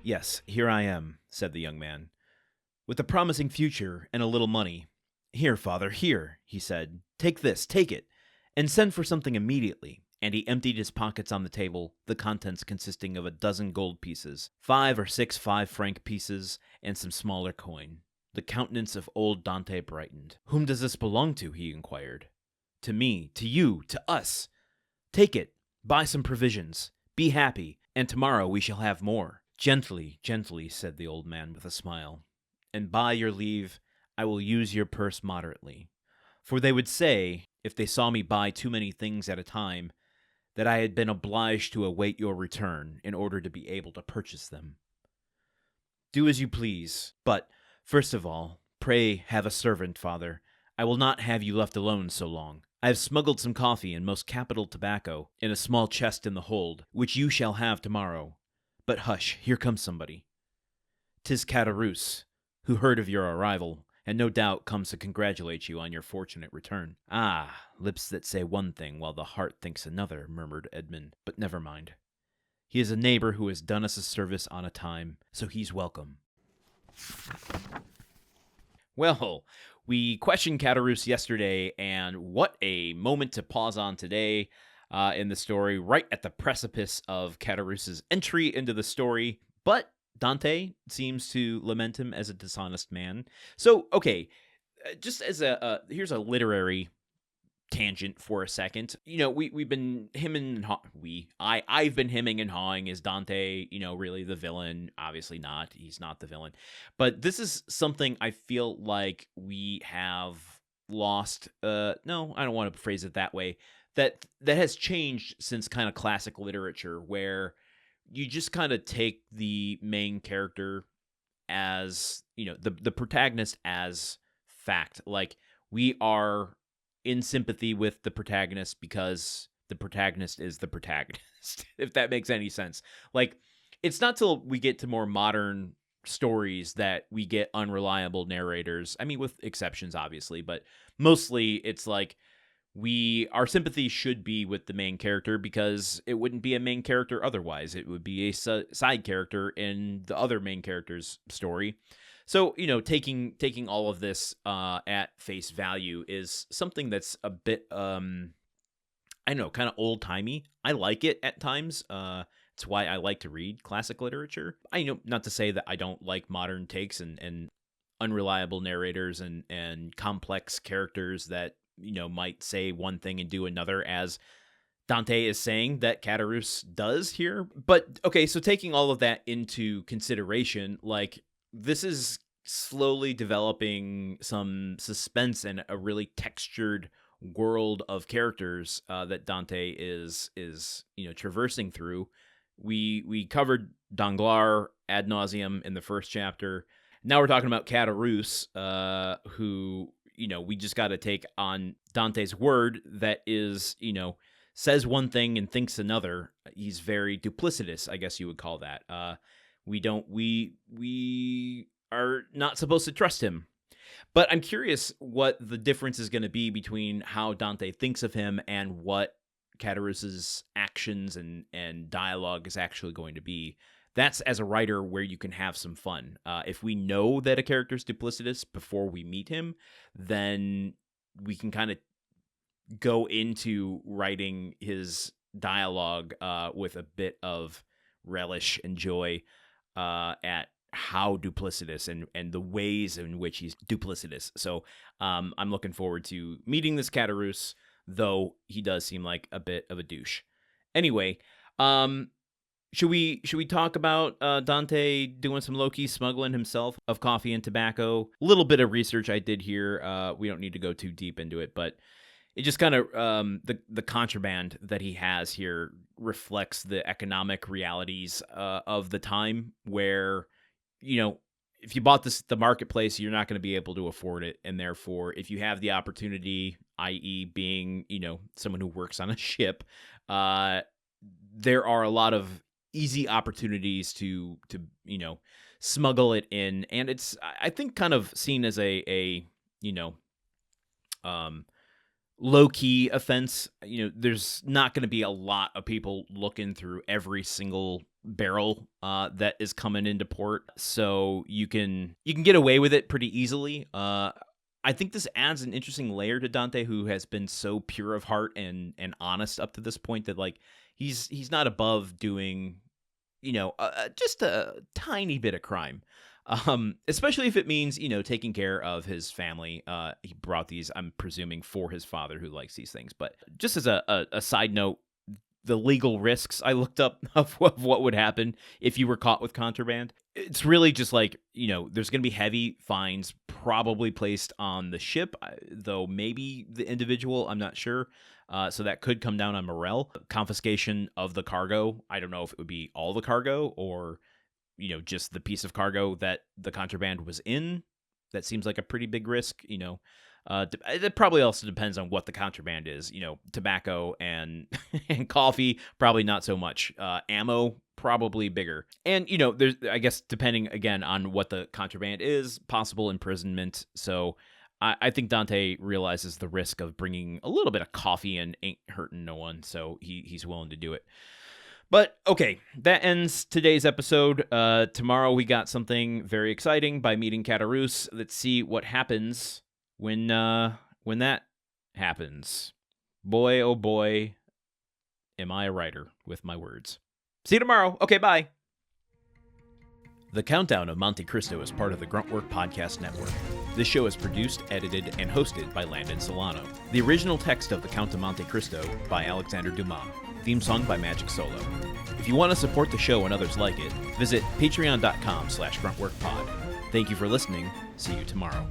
"Yes, here I am," said the young man, "with a promising future and a little money. Here, father, here," he said. "Take this, take it, and send for something immediately." And he emptied his pockets on the table, the contents consisting of a dozen gold pieces, 5 or 6 5-franc pieces, and some smaller coin. The countenance of old Dante brightened. "Whom does this belong to?" he inquired. "To me, to you, to us. Take it, buy some provisions, be happy, and tomorrow we shall have more." "Gently, gently," said the old man with a smile, "and by your leave, I will use your purse moderately. For they would say, if they saw me buy too many things at a time, that I had been obliged to await your return in order to be able to purchase them. Do as you please, but, first of all, pray have a servant, father. I will not have you left alone so long. I have smuggled some coffee and most capital tobacco in a small chest in the hold, which you shall have tomorrow. But hush, here comes somebody. 'Tis Caderousse, who heard of your arrival, and no doubt comes to congratulate you on your fortunate return." "Ah, lips that say one thing while the heart thinks another," murmured Edmond, "but never mind. He is a neighbor who has done us a service on a time, so he's welcome." Well, we questioned Caderousse yesterday, and what a moment to pause on today in the story, right at the precipice of Caderousse's entry into the story. But Dante seems to lament him as a dishonest man. So, okay, just as here's a literary tangent for a second. We've been hemming and I've been hemming and hawing. Is Dante, really the villain? Obviously not. He's not the villain. But this is something I feel like we have lost. No, I don't want to phrase it that way. That has changed since kind of classic literature, where you just kind of take the main character as, the protagonist as fact. Like, we are in sympathy with the protagonist because the protagonist is the protagonist, if that makes any sense. Like, it's not till we get to more modern stories that we get unreliable narrators. I mean, with exceptions, obviously, but mostly it's like our sympathy should be with the main character because it wouldn't be a main character otherwise. It would be a side character in the other main character's story. So, taking all of this at face value is something that's a bit, I know, kind of old-timey. I like it at times. It's why I like to read classic literature. I know, not to say that I don't like modern takes and unreliable narrators and complex characters that, might say one thing and do another, as Dante is saying that Caderousse does here. But, okay, so taking all of that into consideration, like, this is slowly developing some suspense and a really textured world of characters that Dante is traversing through. We covered Danglars ad nauseum in the first chapter. Now we're talking about Caderousse, who, we just got to take on Dante's word that is, says one thing and thinks another. He's very duplicitous, I guess you would call that. We are not supposed to trust him. But I'm curious what the difference is going to be between how Dante thinks of him and what Caderousse's actions and dialogue is actually going to be. That's, as a writer, where you can have some fun. If we know that a character's duplicitous before we meet him, then we can kind of go into writing his dialogue with a bit of relish and joy at how duplicitous and the ways in which he's duplicitous. So I'm looking forward to meeting this Caderousse, though he does seem like a bit of a douche. Anyway, should we talk about Dante doing some low-key smuggling himself of coffee and tobacco? A little bit of research I did here. We don't need to go too deep into it, but it just kind of the contraband that he has here reflects the economic realities of the time, where, if you bought this at the marketplace, you're not going to be able to afford it. And therefore, if you have the opportunity, i.e. being, someone who works on a ship, there are a lot of easy opportunities to smuggle it in. And it's, I think, kind of seen as a low-key offense. There's not going to be a lot of people looking through every single barrel that is coming into port, so you can get away with it pretty easily. I think this adds an interesting layer to Dante, who has been so pure of heart and honest up to this point that like he's not above doing, just a tiny bit of crime. Especially if it means, taking care of his family. He brought these, I'm presuming, for his father who likes these things. But just as a side note, the legal risks I looked up of what would happen if you were caught with contraband. It's really just like, there's going to be heavy fines probably placed on the ship, though maybe the individual, I'm not sure. So that could come down on Morel. Confiscation of the cargo. I don't know if it would be all the cargo or just the piece of cargo that the contraband was in. That seems like a pretty big risk, It probably also depends on what the contraband is. Tobacco and and coffee, probably not so much. Ammo, probably bigger. And, there's, I guess, depending, again, on what the contraband is, possible imprisonment. So I think Dante realizes the risk of bringing a little bit of coffee and ain't hurting no one. So he's willing to do it. But, okay, that ends today's episode. Tomorrow we got something very exciting by meeting Caderousse. Let's see what happens when that happens. Boy, oh boy, am I a writer with my words. See you tomorrow. Okay, bye. The Countdown of Monte Cristo is part of the Gruntwork Podcast Network. This show is produced, edited, and hosted by Landon Solano. The original text of The Count of Monte Cristo by Alexander Dumas. Theme song by Magic Solo. If you want to support the show and others like it, visit patreon.com/gruntworkpod. Thank you for listening. See you tomorrow.